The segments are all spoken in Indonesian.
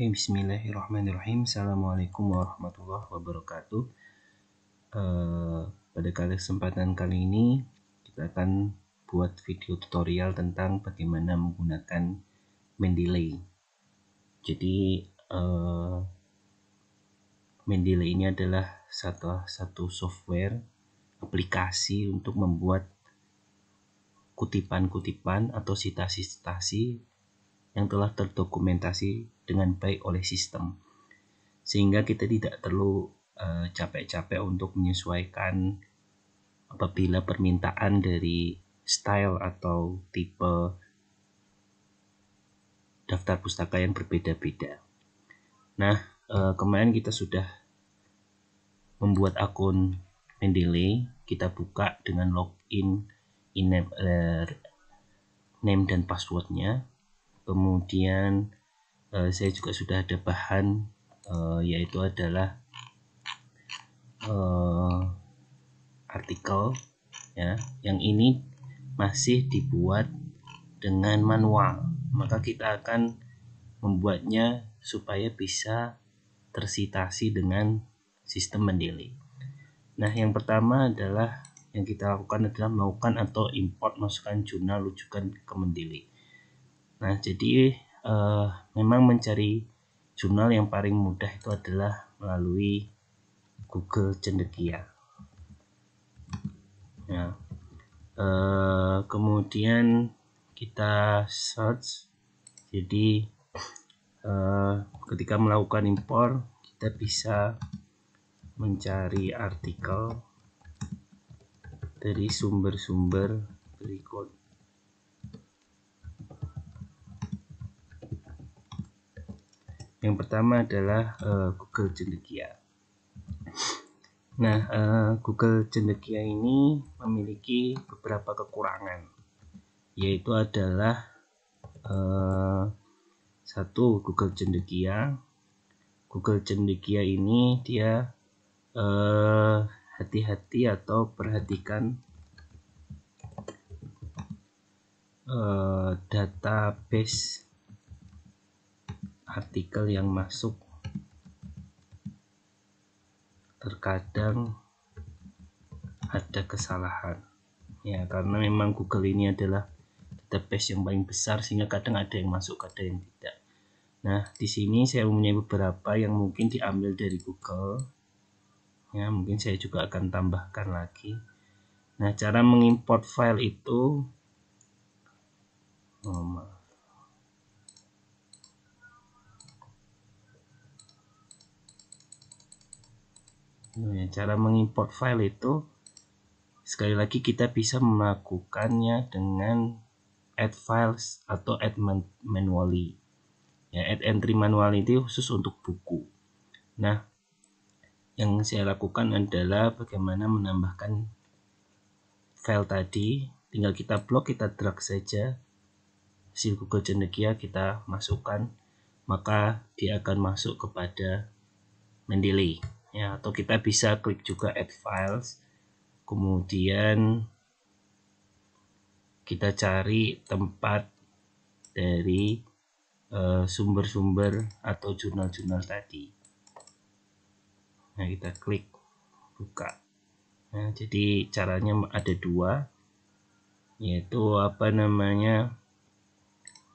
Bismillahirrahmanirrahim. Assalamualaikum warahmatullahi wabarakatuh. Pada kesempatan kali ini kita akan buat video tutorial tentang bagaimana menggunakan Mendeley. Jadi Mendeley ini adalah satu software aplikasi untuk membuat kutipan-kutipan atau sitasi-sitasi yang telah terdokumentasi dengan baik oleh sistem, sehingga kita tidak perlu capek-capek untuk menyesuaikan apabila permintaan dari style atau tipe daftar pustaka yang berbeda-beda. Nah, kemarin kita sudah membuat akun Mendeley. Kita buka dengan login, name dan passwordnya. Kemudian saya juga sudah ada bahan, yaitu adalah artikel ya, yang ini masih dibuat dengan manual, maka kita akan membuatnya supaya bisa tersitasi dengan sistem Mendeley. Nah, yang pertama adalah yang kita lakukan adalah melakukan atau import masukkan jurnal rujukan ke Mendeley. Nah, jadi memang mencari jurnal yang paling mudah itu adalah melalui Google Cendekia. Ya. Kemudian kita search. Jadi ketika melakukan impor, kita bisa mencari artikel dari sumber-sumber berikut. Yang pertama adalah Google Cendekia. Nah, Google Cendekia ini memiliki beberapa kekurangan, yaitu adalah satu, Google Cendekia ini dia hati-hati atau perhatikan database artikel yang masuk terkadang ada kesalahan ya, karena memang Google ini adalah database yang paling besar, sehingga kadang ada yang masuk, kadang yang tidak. Nah, di sini saya mempunyai beberapa yang mungkin diambil dari Google ya, mungkin saya juga akan tambahkan lagi. Nah, cara mengimport file itu cara mengimport file itu sekali lagi kita bisa melakukannya dengan add files atau add manually ya. Add entry manual itu khusus untuk buku. Nah, yang saya lakukan adalah bagaimana menambahkan file tadi. Tinggal kita blok, kita drag saja hasil Google Cendekia, kita masukkan, maka dia akan masuk kepada Mendeley ya. Atau kita bisa klik juga add files, kemudian kita cari tempat dari sumber-sumber atau jurnal-jurnal tadi. Nah, kita klik buka. Nah, jadi caranya ada dua, yaitu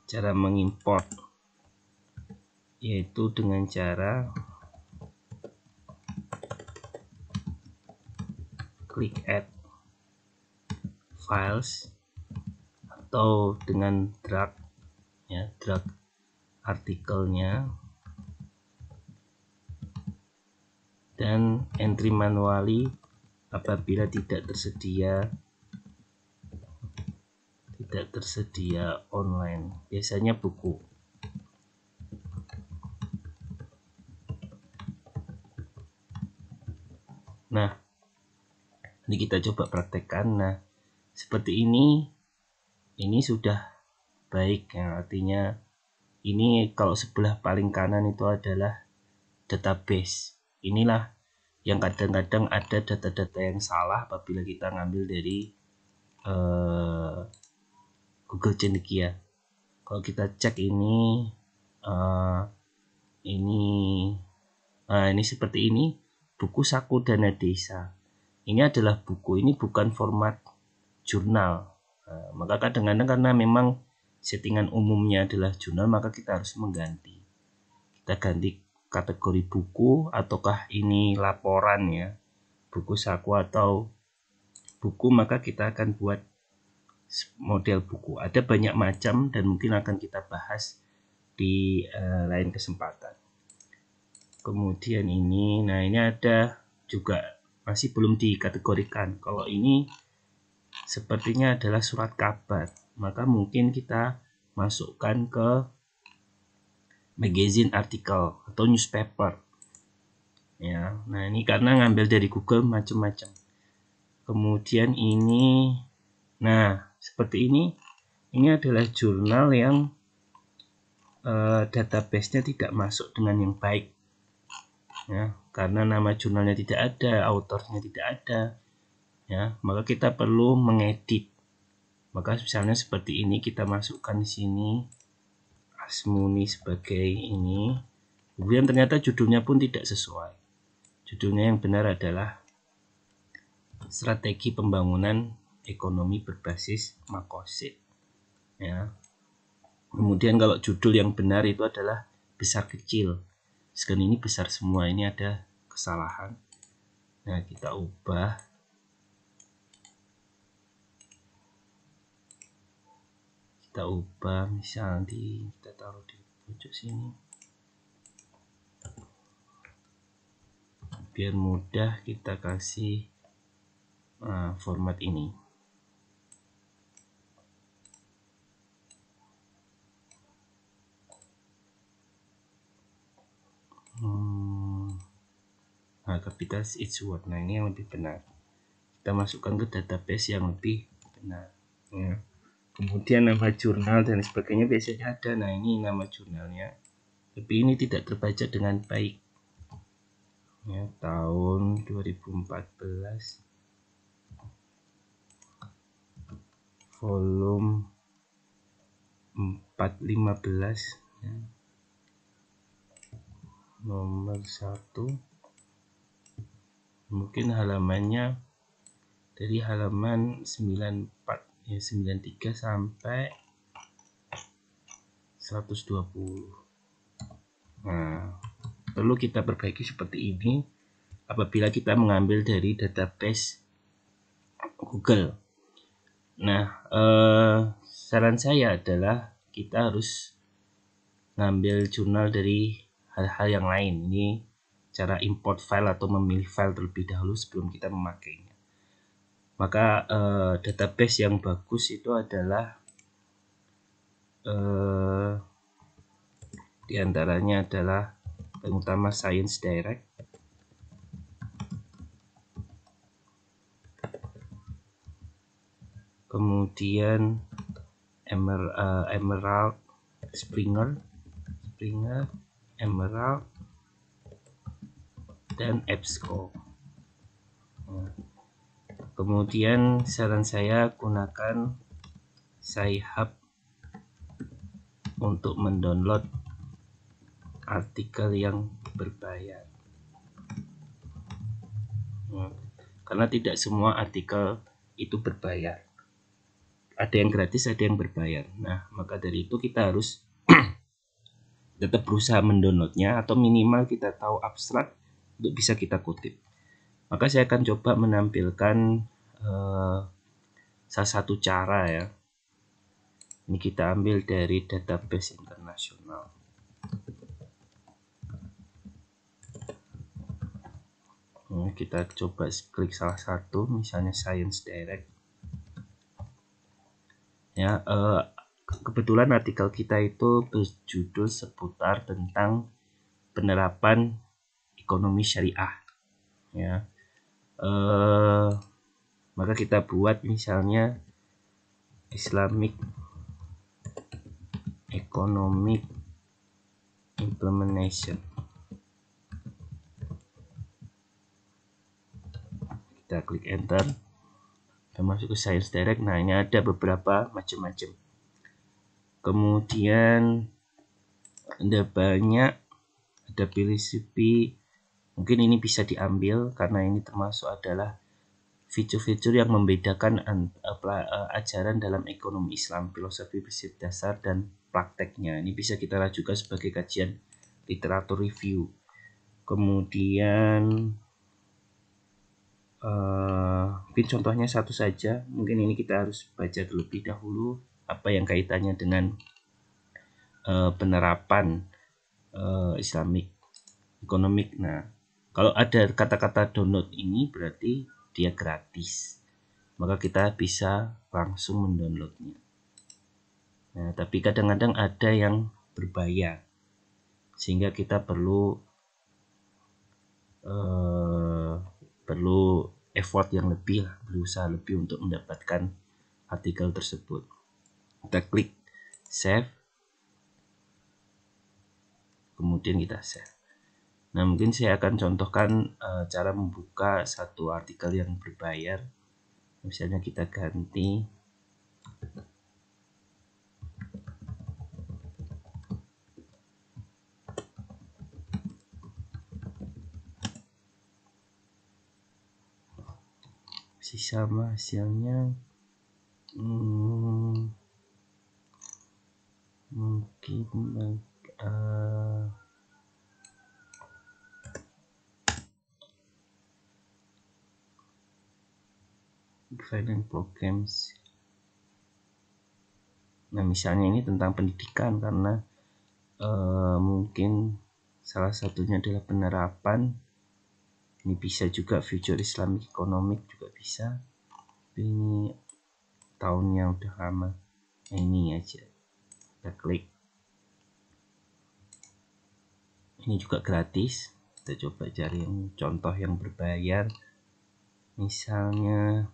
cara mengimport, yaitu dengan cara klik add files, atau dengan drag artikelnya, dan entry manually apabila tidak tersedia online, biasanya buku. Nah, ini kita coba praktekkan. Nah, seperti ini sudah baik ya, artinya ini kalau sebelah paling kanan itu adalah database. Inilah yang kadang-kadang ada data-data yang salah apabila kita ngambil dari Google Cendekia. Kalau kita cek ini Ini seperti ini, buku Saku Dana Desa. Ini adalah buku, ini bukan format jurnal. Maka kadang-kadang karena memang settingan umumnya adalah jurnal, maka kita harus mengganti. Kita ganti kategori buku, ataukah ini laporan ya, buku saku atau buku, maka kita akan buat model buku. Ada banyak macam dan mungkin akan kita bahas di lain kesempatan. Kemudian ini, nah ini ada juga masih belum dikategorikan. Kalau ini sepertinya adalah surat kabar, maka mungkin kita masukkan ke magazine artikel atau newspaper ya. Nah ini karena ngambil dari Google macam-macam. Kemudian ini, nah seperti ini adalah jurnal yang database-nya tidak masuk dengan yang baik ya, karena nama jurnalnya tidak ada, autornya tidak ada ya, maka kita perlu mengedit. Maka misalnya seperti ini, kita masukkan di sini Asmuni sebagai ini, kemudian ternyata judulnya pun tidak sesuai. Judulnya yang benar adalah Strategi Pembangunan Ekonomi Berbasis Makosid ya. Kemudian kalau judul yang benar itu adalah besar kecil, sekarang ini besar semua, ini ada kesalahan. Nah kita ubah, misal kita taruh di pojok sini biar mudah. Kita kasih format ini. Nah, kapitalis each word. Nah ini yang lebih benar, kita masukkan ke database yang lebih benar ya. Kemudian nama jurnal dan sebagainya biasanya ada. Nah ini nama jurnalnya, tapi ini tidak terbaca dengan baik ya, tahun 2014 volume 415 ya, nomor 1. Mungkin halamannya dari halaman 94 ya, 93 sampai 120. Nah perlu kita perbaiki seperti ini apabila kita mengambil dari database Google. Nah saran saya adalah kita harus ngambil jurnal dari hal-hal yang lain. Ini cara import file atau memilih file terlebih dahulu sebelum kita memakainya. Maka database yang bagus itu adalah diantaranya adalah yang utama Science Direct, kemudian Emerald, Springer, Emerald, dan EBSCO. Kemudian saran saya gunakan Sci-Hub untuk mendownload artikel yang berbayar karena tidak semua artikel itu berbayar, ada yang gratis, ada yang berbayar. Nah maka dari itu kita harus tetap berusaha mendownloadnya, atau minimal kita tahu abstrak untuk bisa kita kutip. Maka saya akan coba menampilkan salah satu cara ya. Ini kita ambil dari database internasional. Kita coba klik salah satu, misalnya Science Direct ya. Kebetulan artikel kita itu berjudul seputar tentang penerapan ekonomi syariah ya. Maka kita buat misalnya Islamic Economic Implementation. Kita klik enter, kita masuk ke Science Direct. Nah ini ada beberapa macam-macam. Kemudian ada banyak recipe mungkin ini bisa diambil karena ini termasuk adalah fitur-fitur yang membedakan ajaran dalam ekonomi Islam, filosofi prinsip dasar dan prakteknya. Ini bisa kita ajukan sebagai kajian literatur review. Kemudian mungkin contohnya satu saja, mungkin ini kita harus baca terlebih dahulu apa yang kaitannya dengan penerapan Islamic economic. Nah, kalau ada kata-kata download ini berarti dia gratis, maka kita bisa langsung mendownloadnya. Nah, tapi kadang-kadang ada yang berbayar sehingga kita perlu effort yang lebih, berusaha lebih untuk mendapatkan artikel tersebut. Kita klik save, kemudian kita save. Nah, mungkin saya akan contohkan cara membuka satu artikel yang berbayar. Misalnya kita ganti sama hasilnya, mungkin finance programs. Nah, misalnya ini tentang pendidikan karena mungkin salah satunya adalah penerapan. Ini bisa juga future Islamic economic juga bisa. Ini tahunnya udah lama. Nah, ini aja. Kita klik. Ini juga gratis. Kita coba cari yang contoh yang berbayar. Misalnya,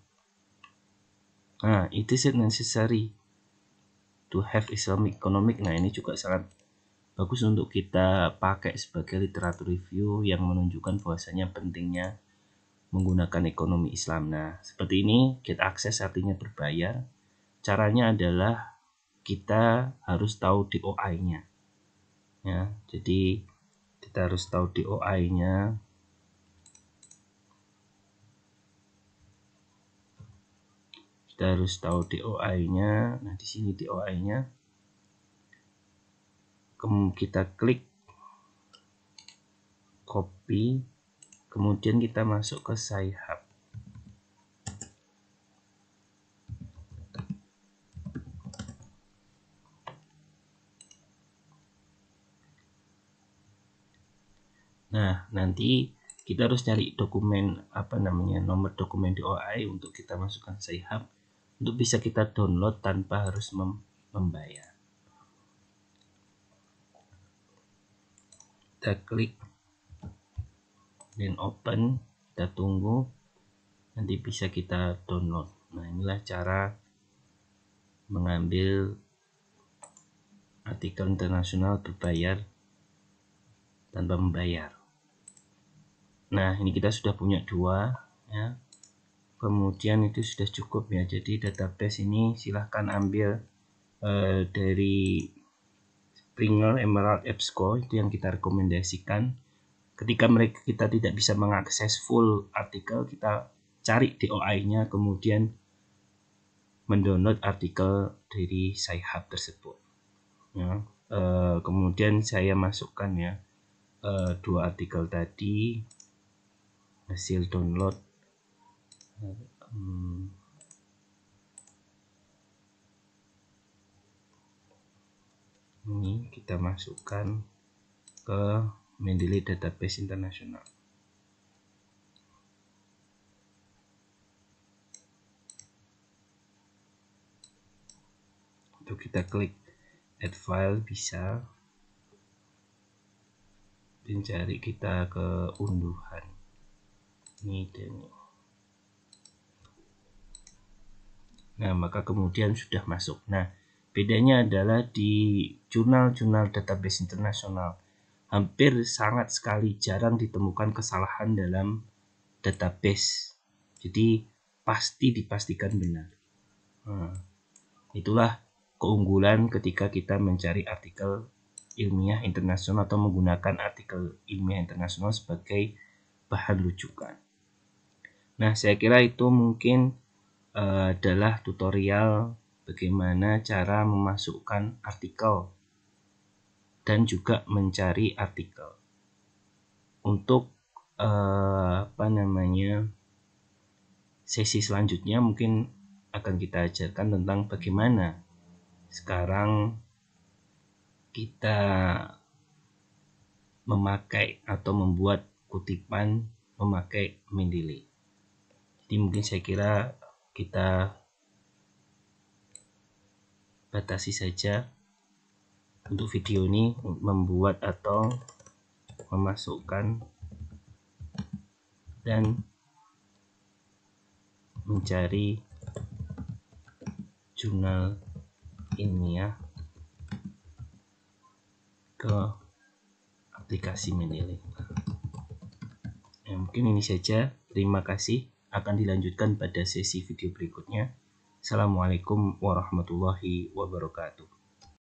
it is necessary to have Islamic economic. Nah, ini juga sangat bagus untuk kita pakai sebagai literatur review yang menunjukkan bahwasanya pentingnya menggunakan ekonomi Islam. Nah, seperti ini get access artinya berbayar. Caranya adalah kita harus tahu DOI-nya. Ya, jadi kita harus tahu DOI-nya. Kita harus tahu DOI-nya. Nah, di sini DOI-nya. Kemudian kita klik copy, kemudian kita masuk ke Sci-Hub. Nah, nanti kita harus cari dokumen nomor dokumen DOI untuk kita masukkan Sci-Hub untuk bisa kita download tanpa harus membayar. Kita klik dan open, kita tunggu, nanti bisa kita download. Nah, inilah cara mengambil artikel internasional berbayar tanpa membayar. Nah, ini kita sudah punya 2 ya. Kemudian itu sudah cukup ya. Jadi database ini silahkan ambil dari Springer, Emerald, EBSCO, itu yang kita rekomendasikan. Ketika kita tidak bisa mengakses full artikel, kita cari DOI-nya, kemudian mendownload artikel dari Sci-Hub tersebut. Ya, kemudian saya masukkan ya 2 artikel tadi, hasil download. Ini kita masukkan ke Mendeley Database Internasional. Itu kita klik add file, bisa dan cari kita ke unduhan ini dan ini. Nah, maka kemudian sudah masuk. Nah, bedanya adalah di jurnal-jurnal database internasional hampir sangat sekali jarang ditemukan kesalahan dalam database. Jadi pasti dipastikan benar. Itulah keunggulan ketika kita mencari artikel ilmiah internasional atau menggunakan artikel ilmiah internasional sebagai bahan rujukan. Nah, saya kira itu mungkin adalah tutorial bagaimana cara memasukkan artikel dan juga mencari artikel. Untuk sesi selanjutnya mungkin akan kita ajarkan tentang bagaimana sekarang kita memakai atau membuat kutipan memakai Mendeley. Jadi mungkin saya kira kita batasi saja untuk video ini, membuat atau memasukkan dan mencari jurnal ilmiah ke aplikasi Mendeley. Mungkin ini saja. Terima kasih. Akan dilanjutkan pada sesi video berikutnya. Assalamualaikum warahmatullahi wabarakatuh.